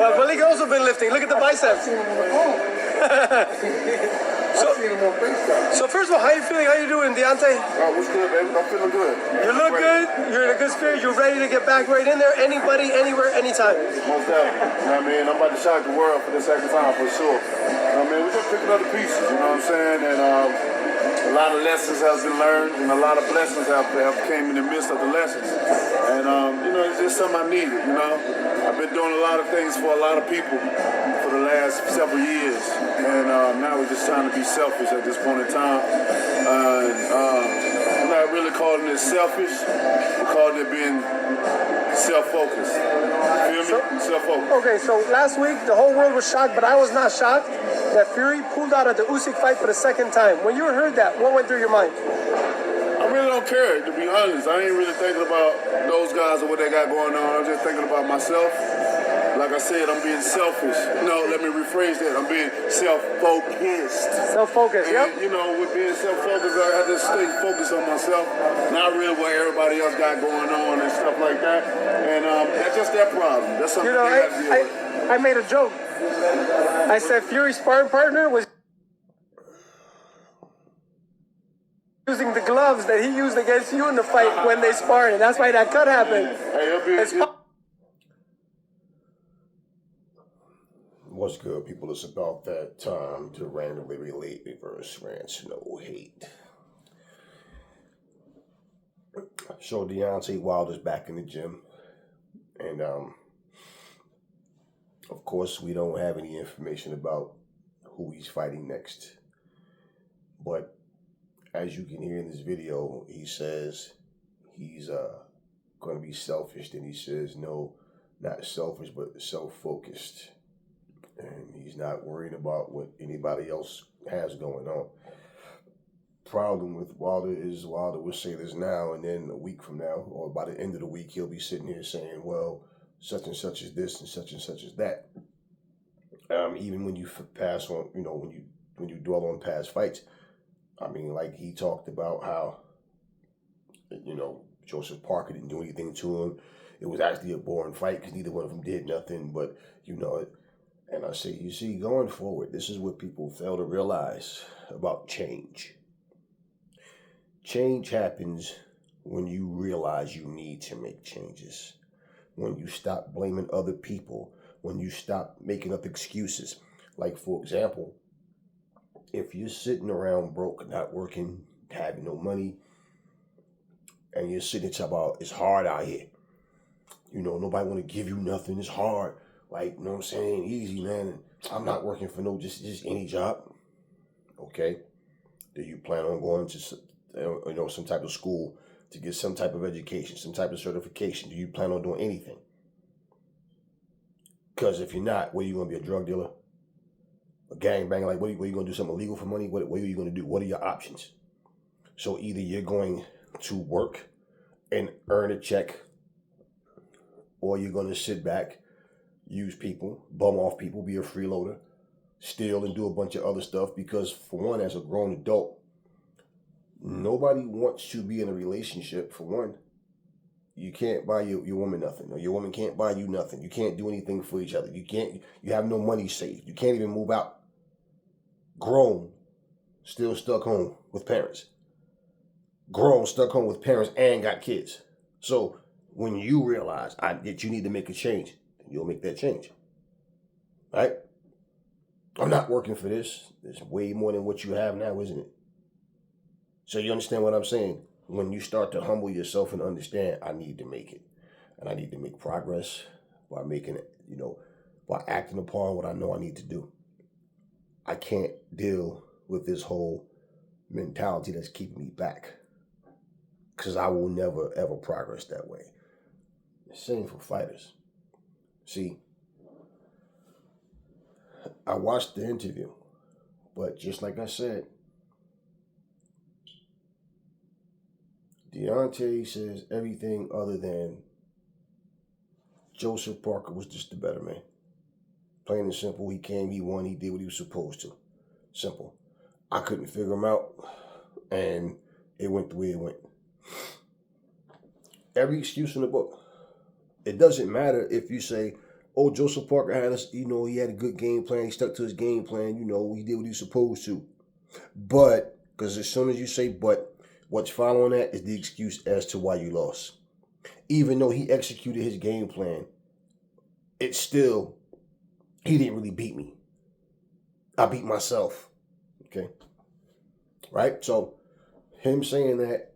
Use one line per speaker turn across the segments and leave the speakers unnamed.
Well, Malik also been lifting. Look at the biceps. So first of all, how you feeling? How you doing, Deontay?
What's good, baby? I'm feeling good.
You look good. You're in a good spirit. You're ready to get back right in there. Anybody, anywhere, anytime.
Most definitely. You know what I mean? I'm about to shock the world for the second time for sure. You know what I mean? We're just picking up the pieces, you know what I'm saying? And a lot of lessons have been learned and a lot of blessings have came in the midst of the lessons. And, you know, it's just something I needed, you know? I've been doing a lot of things for a lot of people for the last several years. And now we're just trying to be selfish at this point in time. I'm not really calling it selfish. I'm calling it being self-focused. You feel me? Self-focused.
Okay, so last week the whole world was shocked, but I was not shocked that Fury pulled out of the Usyk fight for the second time. When you heard that, what went through your mind?
I really don't care, to be honest. I ain't really thinking about those guys or what they got going on. I'm just thinking about myself. Like I said, I'm being selfish. No, let me rephrase that. I'm being self-focused.
Self-focused, yep.
You know, with being self-focused, I have to stay focused on myself. Not really what everybody else got going on and stuff like that. And that's just their problem. That's something they have to deal with.
I made a joke. I said Fury's sparring partner was using the gloves that he used against you in the fight when they sparred, and that's why that cut happened.
What's good, people? It's about that time to randomly relate reverse rants, no hate. So Deontay Wilder's back in the gym, and of course we don't have any information about who he's fighting next. But as you can hear in this video, he says he's going to be selfish. Then he says no, not selfish, but self-focused. And he's not worried about what anybody else has going on. Problem with Wilder is Wilder will say this now, and then a week from now, or by the end of the week, he'll be sitting here saying, well, such and such is this and such is that. Even when you pass on, you know, when you dwell on past fights, I mean, like he talked about how, you know, Joseph Parker didn't do anything to him. It was actually a boring fight because neither one of them did nothing, but you know it. And I say, you see, going forward, this is what people fail to realize about change. Change happens when you realize you need to make changes. When you stop blaming other people. When you stop making up excuses. Like, for example, if you're sitting around broke, not working, having no money, and you're sitting there talking about, it's hard out here. You know, nobody want to give you nothing. It's hard. Like, you know what I'm saying? Easy, man. I'm not working for just any job. Okay. Do you plan on going to, you know, some type of school to get some type of education, some type of certification? Do you plan on doing anything? Because if you're not, what are you going to be, a drug dealer? A gangbanger? Like, what are you going to do, something illegal for money? What are you going to do? What are your options? So either you're going to work and earn a check, or you're going to sit back, use people, bum off people, be a freeloader, steal and do a bunch of other stuff. Because for one, as a grown adult, nobody wants to be in a relationship. For one, you can't buy your woman nothing, or your woman can't buy you nothing. You can't do anything for each other. You have no money saved. You can't even move out. Grown, still stuck home with parents. Grown, stuck home with parents and got kids. So when you realize that you need to make a change, you'll make that change. Right? I'm not working for this. It's way more than what you have now, isn't it? So you understand what I'm saying? When you start to humble yourself and understand, I need to make it. And I need to make progress by making it, you know, by acting upon what I know I need to do. I can't deal with this whole mentality that's keeping me back, because I will never, ever progress that way. Same for fighters. See, I watched the interview, but just like I said, Deontay says everything other than Joseph Parker was just the better man. Plain and simple, he came, he won, he did what he was supposed to. Simple. I couldn't figure him out, and it went the way it went. Every excuse in the book. It doesn't matter if you say, oh, Joseph Parker had us, you know, he had a good game plan. He stuck to his game plan. You know, he did what he was supposed to. But, because as soon as you say but, what's following that is the excuse as to why you lost. Even though he executed his game plan, it's still, he didn't really beat me. I beat myself. Okay? Right? So, him saying that,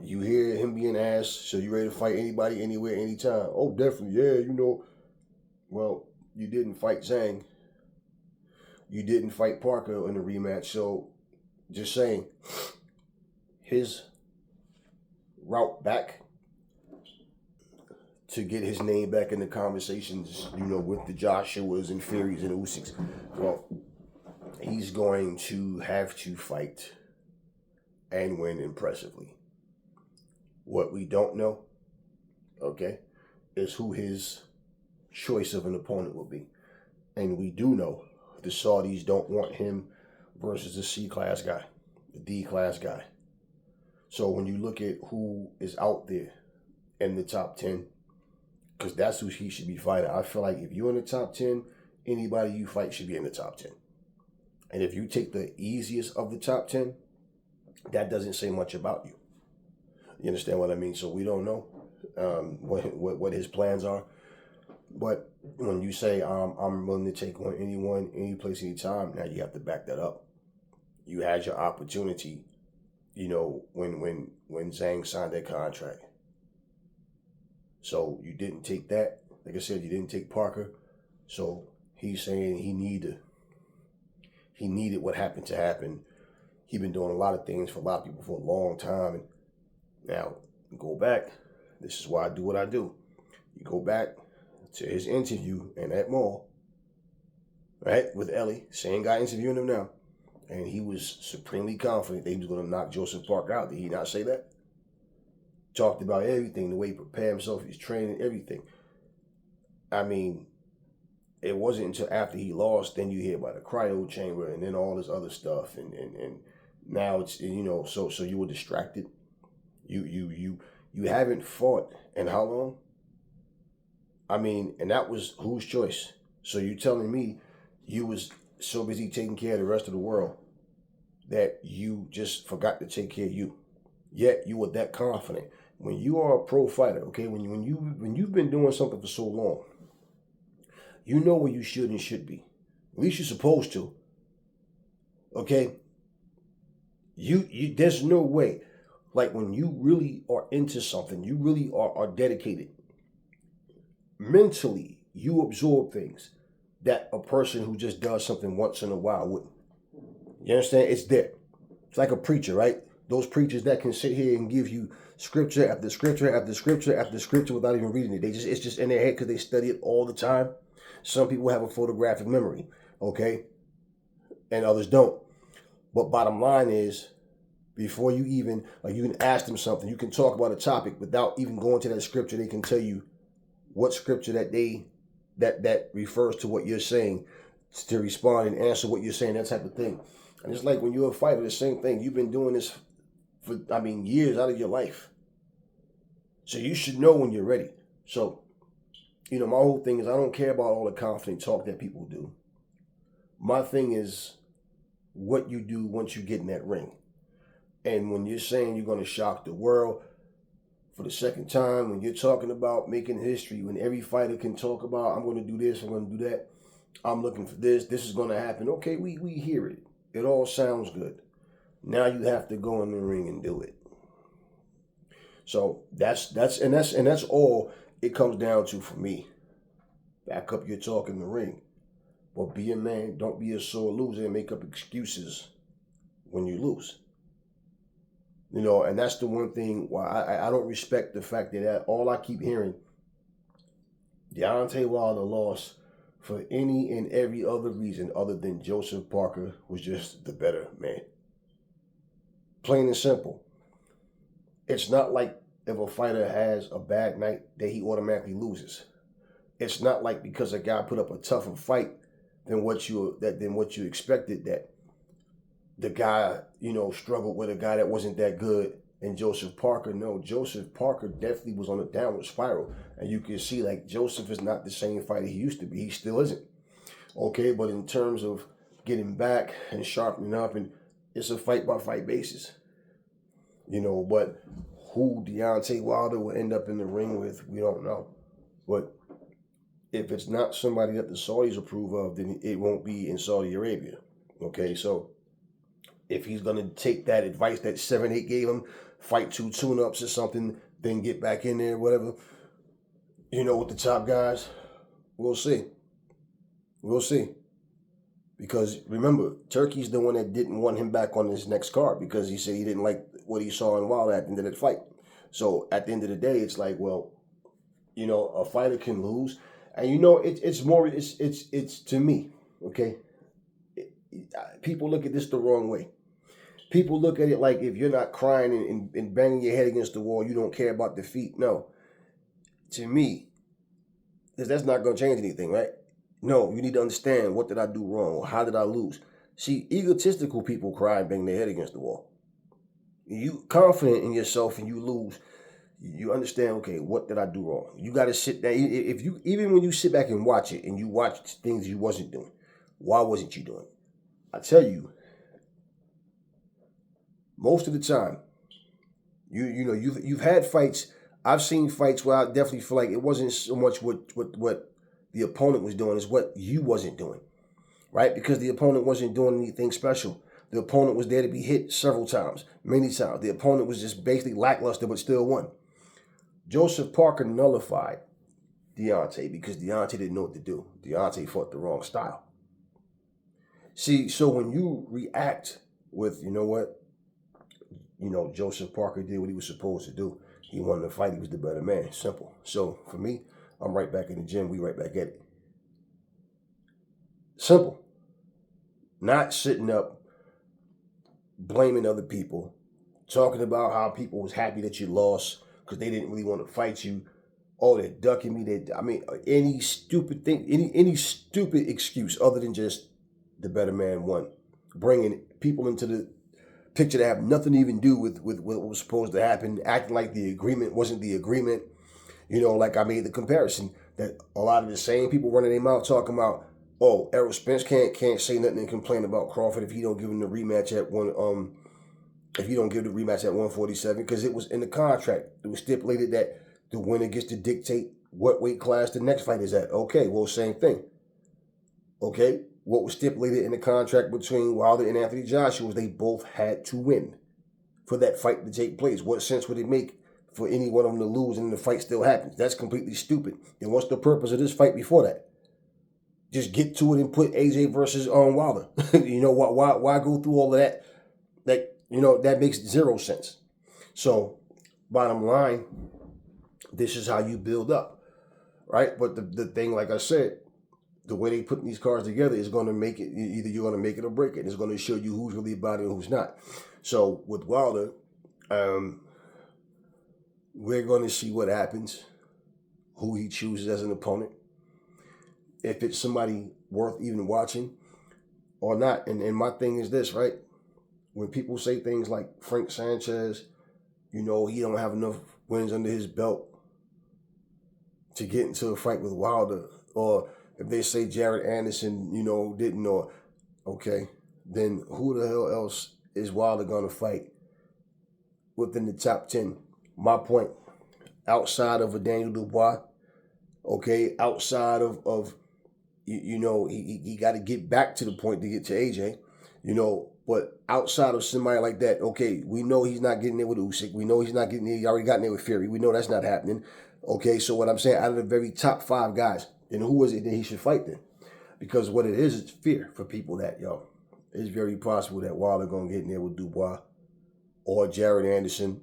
you hear him being asked, so you ready to fight anybody, anywhere, anytime? Oh, definitely, yeah, you know. Well, you didn't fight Zhang. You didn't fight Parker in the rematch. So, just saying, his route back to get his name back in the conversations, you know, with the Joshuas and Furies and Usyks, well, he's going to have to fight and win impressively. What we don't know, okay, is who his choice of an opponent will be. And we do know the Saudis don't want him versus the C-class guy, the D-class guy. So when you look at who is out there in the top 10, because that's who he should be fighting. I feel like if you're in the top 10, anybody you fight should be in the top 10. And if you take the easiest of the top 10, that doesn't say much about you. You understand what I mean? So we don't know what his plans are. But when you say I'm willing to take on anyone, any place, any time, now you have to back that up. You had your opportunity, you know, when Zhang signed that contract. So you didn't take that. Like I said, you didn't take Parker. So he's saying he needed what happened to happen. He's been doing a lot of things for a lot of people for a long time. And now, go back. This is why I do what I do. You go back to his interview in that mall, right, with Ellie, same guy interviewing him now, and he was supremely confident that he was going to knock Joseph Parker out. Did he not say that? Talked about everything, the way he prepared himself, his training, everything. I mean, it wasn't until after he lost, then you hear about the cryo chamber and then all this other stuff, and now it's, you know, so you were distracted. You haven't fought in how long? I mean, and that was whose choice? So you telling me you was so busy taking care of the rest of the world that you just forgot to take care of you. Yet you were that confident. When you are a pro fighter, okay, when you've been doing something for so long, you know where you should and should be. At least you're supposed to. Okay? You there's no way. Like when you really are into something, you really are dedicated. Mentally, you absorb things that a person who just does something once in a while wouldn't. You understand? It's there. It's like a preacher, right? Those preachers that can sit here and give you scripture after scripture after scripture after scripture without even reading it. It's just in their head because they study it all the time. Some people have a photographic memory, okay? And others don't. But bottom line is, before you even, like, you can ask them something, you can talk about a topic without even going to that scripture. They can tell you what scripture that refers to what you're saying, to respond and answer what you're saying, that type of thing. And it's like when you're a fighter, the same thing. You've been doing this for, years out of your life. So you should know when you're ready. So, my whole thing is I don't care about all the confident talk that people do. My thing is what you do once you get in that ring. And when you're saying you're going to shock the world for the second time, when you're talking about making history, when every fighter can talk about, I'm going to do this, I'm going to do that, I'm looking for this is going to happen. Okay, we hear it. It all sounds good. Now you have to go in the ring and do it. So that's all it comes down to for me. Back up your talk in the ring. But be a man, don't be a sore loser and make up excuses when you lose. And that's the one thing why I don't respect the fact that all I keep hearing, Deontay Wilder lost for any and every other reason other than Joseph Parker was just the better man. Plain and simple. It's not like if a fighter has a bad night that he automatically loses. It's not like because a guy put up a tougher fight than what you expected that the guy, struggled with a guy that wasn't that good And Joseph Parker, no, Joseph Parker definitely was on a downward spiral. And you can see like Joseph is not the same fighter he used to be. He still isn't. Okay, but in terms of getting back and sharpening up, and it's a fight by fight basis. But who Deontay Wilder will end up in the ring with, we don't know. But if it's not somebody that the Saudis approve of, then it won't be in Saudi Arabia. Okay, so if he's going to take that advice that 7-8 gave him, fight 2 tune-ups or something, then get back in there, whatever, with the top guys, we'll see. We'll see. Because remember, Turkey's the one that didn't want him back on his next card because he said he didn't like what he saw in Wilder at the end of that fight. So at the end of the day, it's like, well, a fighter can lose. And it's to me, okay? People look at this the wrong way. People look at it like if you're not crying and banging your head against the wall, you don't care about defeat. No. To me, that's not going to change anything, right? No, you need to understand, what did I do wrong? Or how did I lose? See, egotistical people cry and bang their head against the wall. You confident in yourself and you lose, you understand, okay, what did I do wrong? You got to sit there. Even when you sit back and watch it and you watch things you wasn't doing, why wasn't you doing it? I tell you, most of the time, you've had fights. I've seen fights where I definitely feel like it wasn't so much what the opponent was doing, is what you wasn't doing, right? Because the opponent wasn't doing anything special. The opponent was there to be hit several times, many times. The opponent was just basically lackluster, but still won. Joseph Parker nullified Deontay because Deontay didn't know what to do. Deontay fought the wrong style. See, so when you react with, Joseph Parker did what he was supposed to do. He won the fight. He was the better man. Simple. So for me, I'm right back in the gym. We right back at it. Simple. Not sitting up blaming other people, talking about how people was happy that you lost because they didn't really want to fight you. Oh, they're ducking me. Any stupid thing, any stupid excuse other than just the better man won. Bringing people into the picture that have nothing to even do with what was supposed to happen, acting like the agreement wasn't the agreement. Like I made the comparison that a lot of the same people running their mouth talking about, oh, Errol Spence can't say nothing and complain about Crawford if he don't give him the rematch at 147, because it was in the contract. It was stipulated that the winner gets to dictate what weight class the next fight is at. Okay, well, same thing. Okay, what was stipulated in the contract between Wilder and Anthony Joshua was they both had to win for that fight to take place. What sense would it make for any one of them to lose and the fight still happens? That's completely stupid. And what's the purpose of this fight before that? Just get to it and put AJ versus Wilder. Why go through all of that? That makes zero sense. So, bottom line, this is how you build up, right? But the thing, like I said, the way they put these cards together is going to make it, either you're going to make it or break it. It's going to show you who's really about it and who's not. So, with Wilder, we're going to see what happens, who he chooses as an opponent, if it's somebody worth even watching or not. And my thing is this, right? When people say things like Frank Sanchez, he don't have enough wins under his belt to get into a fight with Wilder, or if they say Jared Anderson, didn't, or okay, then who the hell else is Wilder going to fight within the top 10? My point, outside of a Daniel Dubois, okay, outside of he got to get back to the point to get to AJ, but outside of somebody like that, okay, we know he's not getting there with Usyk. We know he's not getting there. He already got there with Fury. We know that's not happening. Okay, so what I'm saying, out of the very top 5 guys, then who is it that he should fight then? Because what it is, it's fear for people that, it's very possible that Wilder going to get in there with Dubois or Jared Anderson,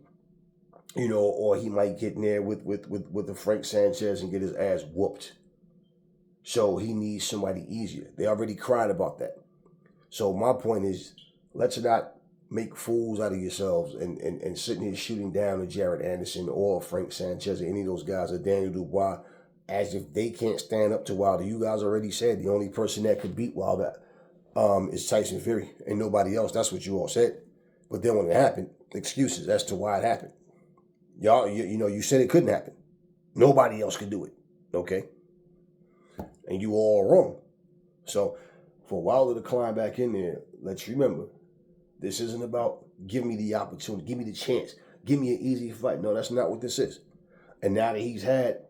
or he might get in there with the Frank Sanchez and get his ass whooped. So he needs somebody easier. They already cried about that. So my point is, let's not make fools out of yourselves and sitting here shooting down to Jared Anderson or Frank Sanchez or any of those guys or Daniel Dubois as if they can't stand up to Wilder. You guys already said the only person that could beat Wilder is Tyson Fury and nobody else. That's what you all said. But then when it happened, excuses as to why it happened. Y'all, you said it couldn't happen. Nobody else could do it. Okay? And you all wrong. So for Wilder to climb back in there, let's remember, this isn't about give me the opportunity, give me the chance, give me an easy fight. No, that's not what this is. And now that he's had,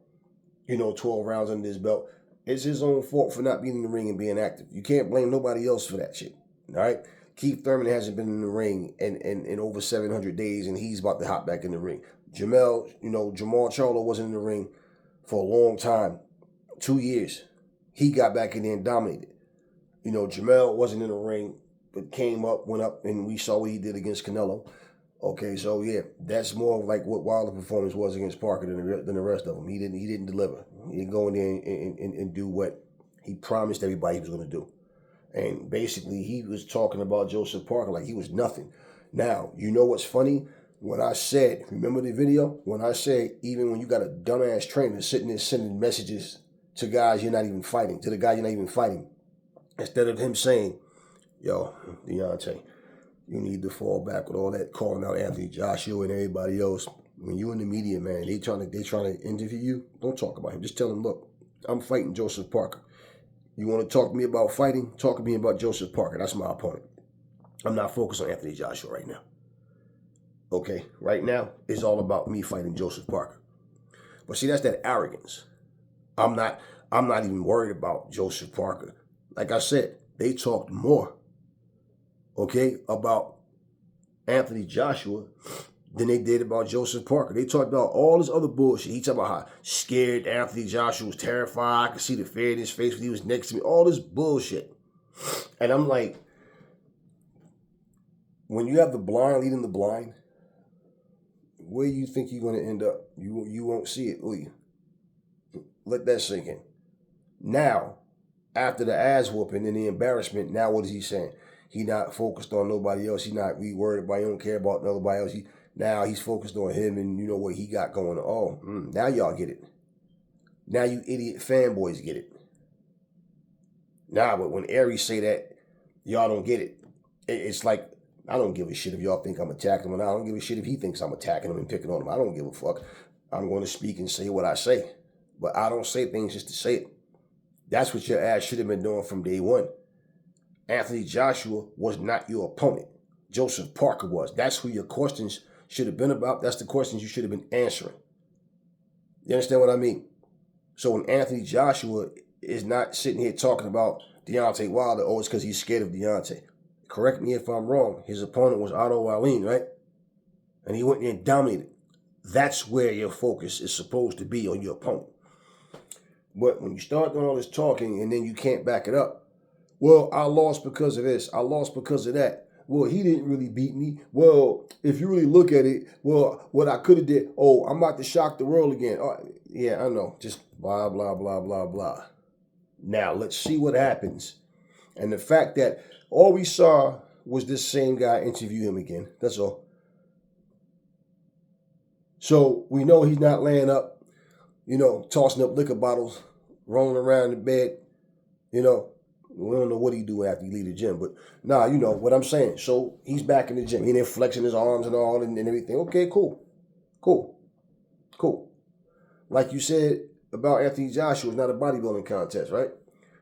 12 rounds under his belt, it's his own fault for not being in the ring and being active. You can't blame nobody else for that shit. All right? Keith Thurman hasn't been in the ring in over 700 days, and he's about to hop back in the ring. Jamal Charlo wasn't in the ring for a long time, 2 years. He got back in there and dominated. Jamal wasn't in the ring, but went up, and we saw what he did against Canelo. Okay, so yeah, that's more like what Wilder's performance was against Parker than the rest of them. He didn't deliver. He didn't go in there and do what he promised everybody he was going to do. And basically, he was talking about Joseph Parker like he was nothing. Now, you know what's funny? When I said, remember the video? When I said, even when you got a dumbass trainer sitting there sending messages to guys you're not even fighting, to the guy you're not even fighting, instead of him saying, yo, Deontay, you need to fall back with all that calling out Anthony Joshua and everybody else. When you in the media, man, they trying to interview you, don't talk about him. Just tell him, look, I'm fighting Joseph Parker. You want to talk to me about fighting? Talk to me about Joseph Parker. That's my opponent. I'm not focused on Anthony Joshua right now. Okay, right now, it's all about me fighting Joseph Parker. But see, that's that arrogance. I'm not even worried about Joseph Parker. Like I said, they talked more, okay, about Anthony Joshua than they did about Joseph Parker. They talked about all this other bullshit. He talked about how scared Anthony Joshua was, terrified. I could see the fear in his face when he was next to me. All this bullshit. And I'm like, when you have the blind leading the blind, where do you think you're going to end up? You won't see it, will you? Let that sink in. Now, after the ass whooping and the embarrassment, now what is he saying? He not focused on nobody else. He not worried about, he don't care about nobody else. Now he's focused on him and you know what he got going on. Oh, now y'all get it. Now you idiot fanboys get it. Nah, but when Aries say that, y'all don't get it. It's like, I don't give a shit if y'all think I'm attacking him, and I don't give a shit if he thinks I'm attacking him and picking on him. I don't give a fuck. I'm going to speak and say what I say. But I don't say things just to say it. That's what your ass should have been doing from day one. Anthony Joshua was not your opponent. Joseph Parker was. That's who your questions should have been about. That's the questions you should have been answering. You understand what I mean? So when Anthony Joshua is not sitting here talking about Deontay Wilder, oh, it's because he's scared of Deontay. Correct me if I'm wrong. His opponent was Otto Wallin, right? And he went in and dominated. That's where your focus is supposed to be, on your opponent. But when you start doing all this talking and then you can't back it up, well, I lost because of this. I lost because of that. Well, he didn't really beat me. Well, if you really look at it, well, what I could have did, oh, I'm about to shock the world again. Oh, yeah, I know. Just blah, blah, blah, blah, blah. Now, let's see what happens. And the fact that all we saw was this same guy interview him again. That's all. So we know he's not laying up, tossing up liquor bottles, rolling around the bed. We don't know what he do after he leave the gym. But nah, you know what I'm saying. So he's back in the gym. He there flexing his arms and all and everything. Okay, cool. Like you said about Anthony Joshua, it's not a bodybuilding contest, right?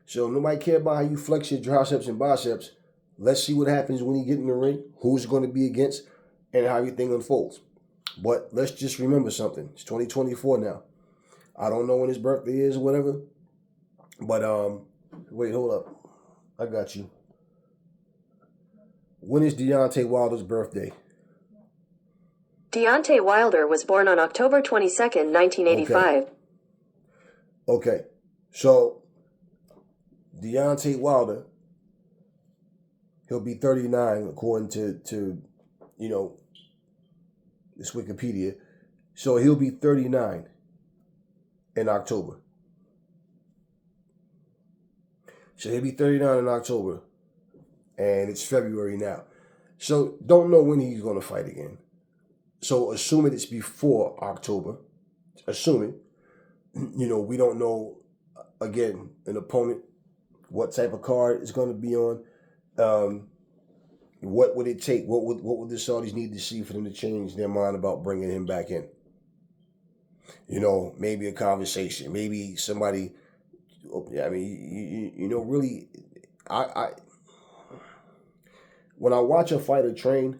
So nobody care about how you flex your triceps and biceps. Let's see what happens when you get in the ring, who's going to be against, and how everything unfolds. But let's just remember something. It's 2024 now. I don't know when his birthday is or whatever. But, wait, hold up. I got you. When is Deontay Wilder's birthday?
Deontay Wilder was born on October 22nd, 1985.
Okay. So, Deontay Wilder, he'll be 39 according to this Wikipedia. So he'll be 39 in October. So he'll be 39 in October. And it's February now. So don't know when he's going to fight again. So assuming it's before October, assuming, we don't know, again, an opponent, what type of card it's going to be on. What would it take? What would the Saudis need to see for them to change their mind about bringing him back in? You know, maybe a conversation, maybe somebody. I mean, really, I when I watch a fighter train,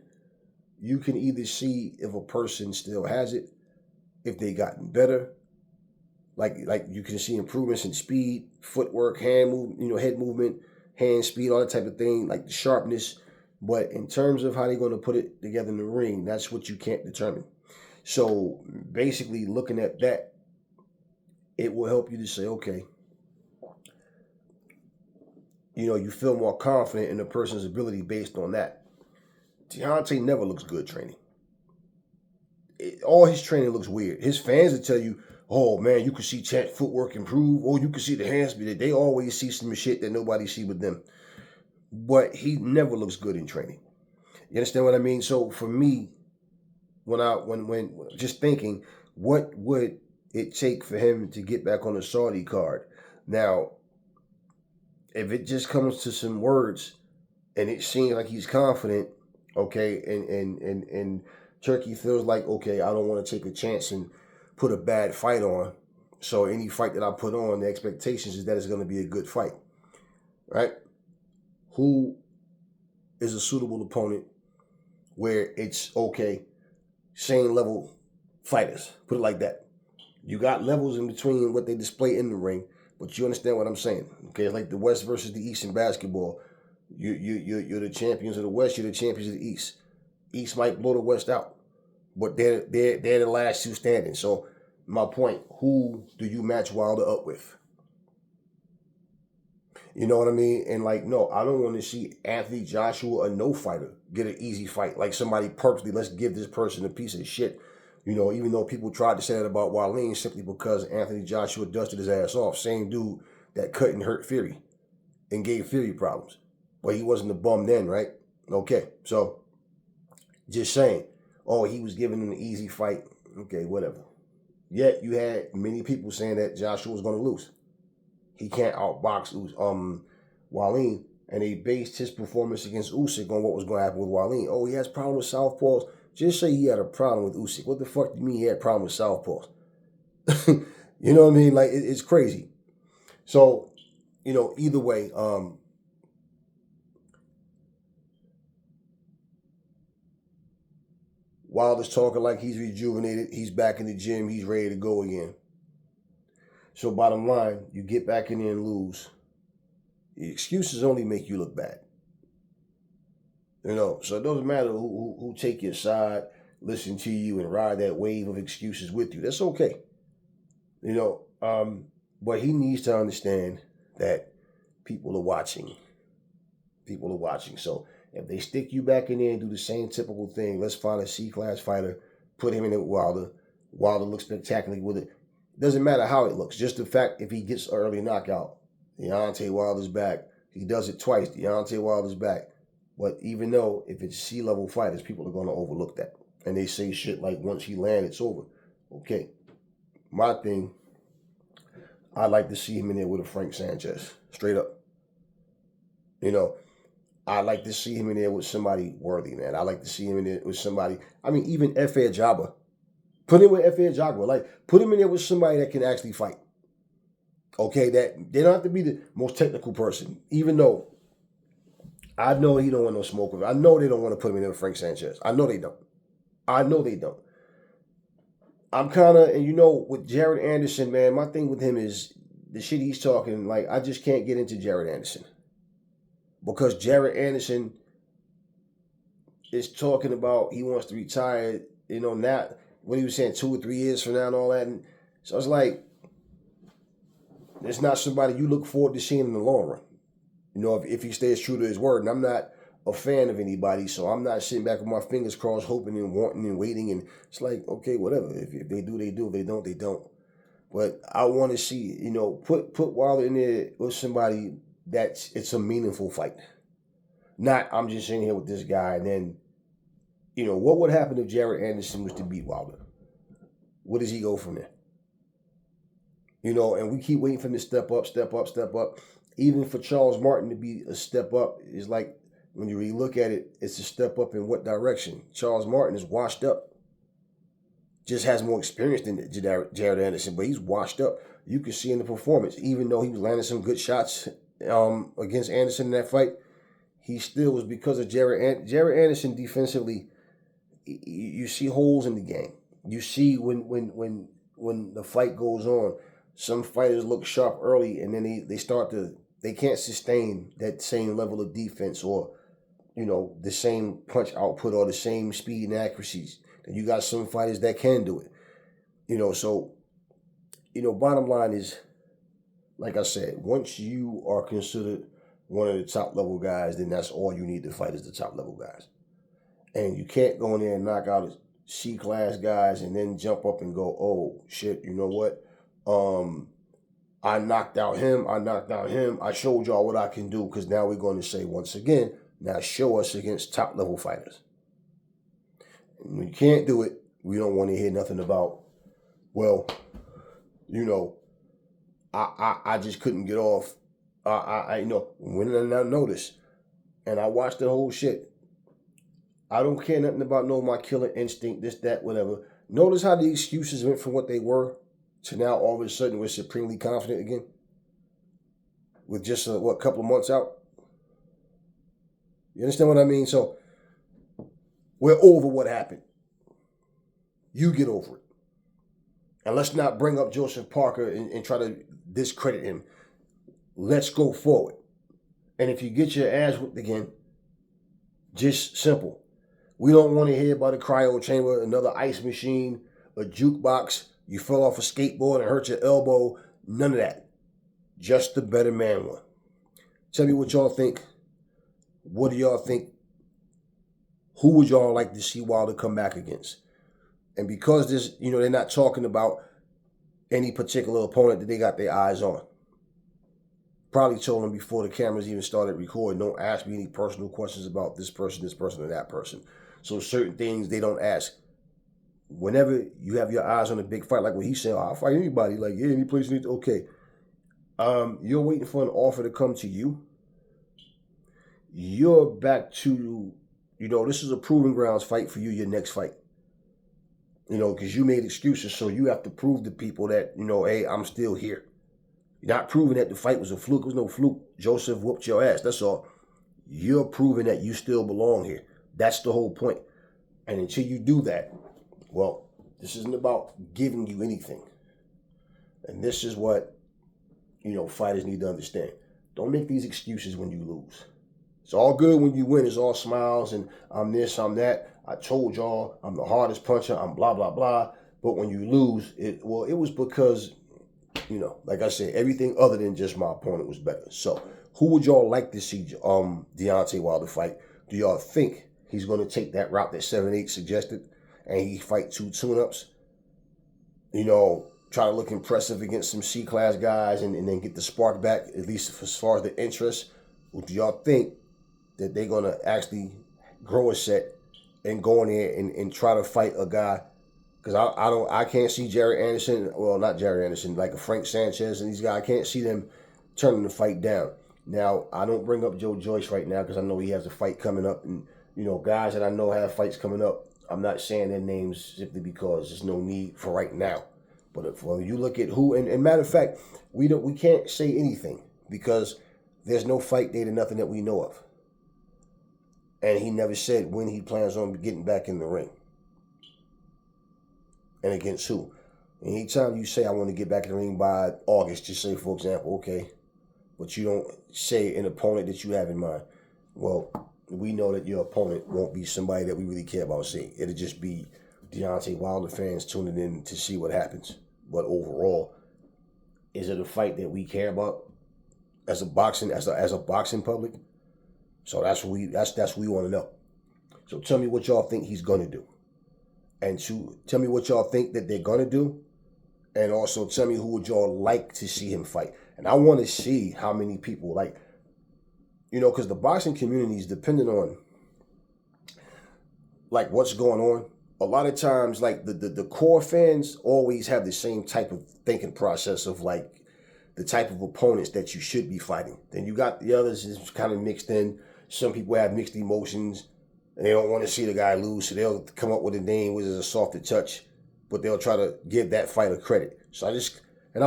you can either see if a person still has it, if they gotten better, like you can see improvements in speed, footwork, head movement, hand speed, all that type of thing, like the sharpness. But in terms of how they're going to put it together in the ring, that's what you can't determine. So basically, looking at that, it will help you to say, okay, you feel more confident in a person's ability based on that. Deontay never looks good training. All his training looks weird. His fans will tell you, oh man, you can see Chant footwork improve, or you can see the hand speed. They always see some shit that nobody see with them. But he never looks good in training. You understand what I mean? So for me, when just thinking, what would it take for him to get back on the Saudi card? Now, if it just comes to some words and it seems like he's confident, okay, and Turkey feels like, okay, I don't want to take a chance and put a bad fight on. So any fight that I put on, the expectations is that it's going to be a good fight, right? Who is a suitable opponent where it's okay, same level fighters, put it like that. You got levels in between what they display in the ring, but you understand what I'm saying, okay? It's like the West versus the East in basketball. You're the champions of the West, you're the champions of the East. East might blow the West out, but they're the last two standing. So my point, who do you match Wilder up with? You know what I mean? And no, I don't want to see Anthony Joshua, a no fighter, get an easy fight. Like somebody purposely, let's give this person a piece of shit. Even though people tried to say that about Wallin simply because Anthony Joshua dusted his ass off. Same dude that cut and hurt Fury and gave Fury problems. But he wasn't a bum then, right? Okay, so just saying, oh, he was giving him an easy fight. Okay, whatever. Yet you had many people saying that Joshua was going to lose. He can't outbox Wallin, and they based his performance against Usyk on what was going to happen with Wallin. Oh, he has problem with southpaws. Just say he had a problem with Usyk. What the fuck do you mean he had a problem with southpaws? You know what I mean? Like, it's crazy. So, either way, Wilder's talking like he's rejuvenated. He's back in the gym. He's ready to go again. So bottom line, you get back in there and lose. The excuses only make you look bad. So it doesn't matter who take your side, listen to you, and ride that wave of excuses with you. That's okay. But he needs to understand that people are watching. People are watching. So if they stick you back in there and do the same typical thing, let's find a C-class fighter, put him in it with Wilder. Wilder looks spectacularly with it. Doesn't matter how it looks. Just the fact if he gets an early knockout, Deontay Wilder's back. He does it twice. Deontay Wilder's back. But even though if it's C-level fighters, people are going to overlook that. And they say shit like, once he lands, it's over. Okay. My thing, I'd like to see him in there with a Frank Sanchez. Straight up. I'd like to see him in there with somebody worthy, man. I'd like to see him in there with somebody. I mean, even F.A. Jabba. Put him with F.A. Jabba. Like, put him in there with somebody that can actually fight. Okay, that they don't have to be the most technical person. Even though I know he don't want no smoke with him. I know they don't want to put him in there with Frank Sanchez. I know they don't. I'm kind of, and with Jared Anderson, man, my thing with him is the shit he's talking, like, I just can't get into Jared Anderson. Because Jared Anderson is talking about he wants to retire, now, what he was saying 2 or 3 years from now and all that. And so it's like, it's not somebody you look forward to seeing in the long run. If he stays true to his word. And I'm not a fan of anybody, so I'm not sitting back with my fingers crossed, hoping and wanting and waiting. And it's like, okay, whatever. If they do, they do. If they don't, they don't. But I want to see, put Wilder in there with somebody it's a meaningful fight. Not, I'm just sitting here with this guy, and then, what would happen if Jared Anderson was to beat Wilder? Where does he go from there? And we keep waiting for him to step up. Even for Charles Martin to be a step up is like, when you really look at it, it's a step up in what direction? Charles Martin is washed up. Just has more experience than Jared Anderson, but he's washed up. You can see in the performance, even though he was landing some good shots against Anderson in that fight, he still was because of Jared Anderson defensively. You see holes in the game. You see when the fight goes on, some fighters look sharp early, and then they can't sustain that same level of defense or, the same punch output or the same speed and accuracies. And you got some fighters that can do it. So, bottom line is, like I said, once you are considered one of the top level guys, then that's all you need to fight is the top level guys. And you can't go in there and knock out C-class guys and then jump up and go, oh, shit, you know what? I knocked out him. I showed y'all what I can do, because now we're going to say once again, now show us against top level fighters. And when you can't do it, we don't want to hear nothing about, well, I just couldn't get off. When I notice, and I watched the whole shit, I don't care nothing about my killer instinct, this, that, whatever. Notice how the excuses went from what they were to now all of a sudden we're supremely confident again? With just, a couple of months out? You understand what I mean? So, we're over what happened. You get over it. And let's not bring up Joseph Parker and try to discredit him. Let's go forward. And if you get your ass whipped again, just simple. We don't want to hear about a cryo chamber, another ice machine, a jukebox, you fell off a skateboard and hurt your elbow. None of that. Just the better man one. Tell me what y'all think. What do y'all think? Who would y'all like to see Wilder come back against? And because this, they're not talking about any particular opponent that they got their eyes on. Probably told them before the cameras even started recording, don't ask me any personal questions about this person, or that person. So certain things they don't ask. Whenever you have your eyes on a big fight, like what he's saying, I'll fight anybody. Like, yeah, any place you need to, okay. You're waiting for an offer to come to you. You're back to, this is a proving grounds fight for you, your next fight. Because you made excuses, so you have to prove to people that, hey, I'm still here. You're not proving that the fight was a fluke. It was no fluke. Joseph whooped your ass. That's all. You're proving that you still belong here. That's the whole point. And until you do that, well, this isn't about giving you anything. And this is what, fighters need to understand. Don't make these excuses when you lose. It's all good when you win. It's all smiles and I'm this, I'm that. I told y'all I'm the hardest puncher. I'm blah, blah, blah. But when you lose, it was because, like I said, everything other than just my opponent was better. So who would y'all like to see Deontay Wilder fight? Do y'all think he's going to take that route that 7-8 suggested and he fight 2 tune-ups? Try to look impressive against some C-class guys and then get the spark back, at least as far as the interest? Or do y'all think that they're going to actually grow a set and go in there and try to fight a guy? Because I can't see Jared Anderson, well, not Jared Anderson, like a Frank Sanchez and these guys, I can't see them turning the fight down. Now, I don't bring up Joe Joyce right now because I know he has a fight coming up. And, guys that I know have fights coming up, I'm not saying their names simply because there's no need for right now. But if you look at who, and matter of fact, we can't say anything because there's no fight date or nothing that we know of. And he never said when he plans on getting back in the ring. And against who. Anytime you say I want to get back in the ring by August, just say, for example, okay, but you don't say an opponent that you have in mind. Well, we know that your opponent won't be somebody that we really care about seeing. It'll just be Deontay Wilder fans tuning in to see what happens. But overall, is it a fight that we care about as a boxing public? So that's what we want to know. So tell me what y'all think he's gonna do, and tell me what y'all think that they're gonna do, and also tell me who would y'all like to see him fight. And I want to see how many people because the boxing community is dependent on what's going on. A lot of times, the core fans always have the same type of thinking process of the type of opponents that you should be fighting. Then you got the others is kind of mixed in. some people have mixed emotions and they don't want to see the guy lose, so they'll come up with a name which is a softer touch, but they'll try to give that fighter credit. So I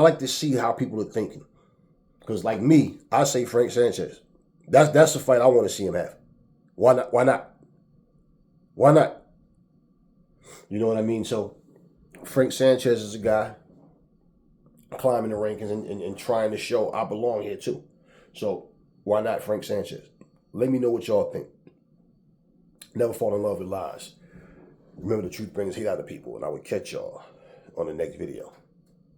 like to see how people are thinking. Because like me, I say Frank Sanchez. That's the fight I want to see him have. Why not? Why not? Why not? You know what I mean? So Frank Sanchez is a guy climbing the rankings and trying to show I belong here too. So why not Frank Sanchez? Let me know what y'all think. Never fall in love with lies. Remember, the truth brings hate out of people, and I will catch y'all on the next video.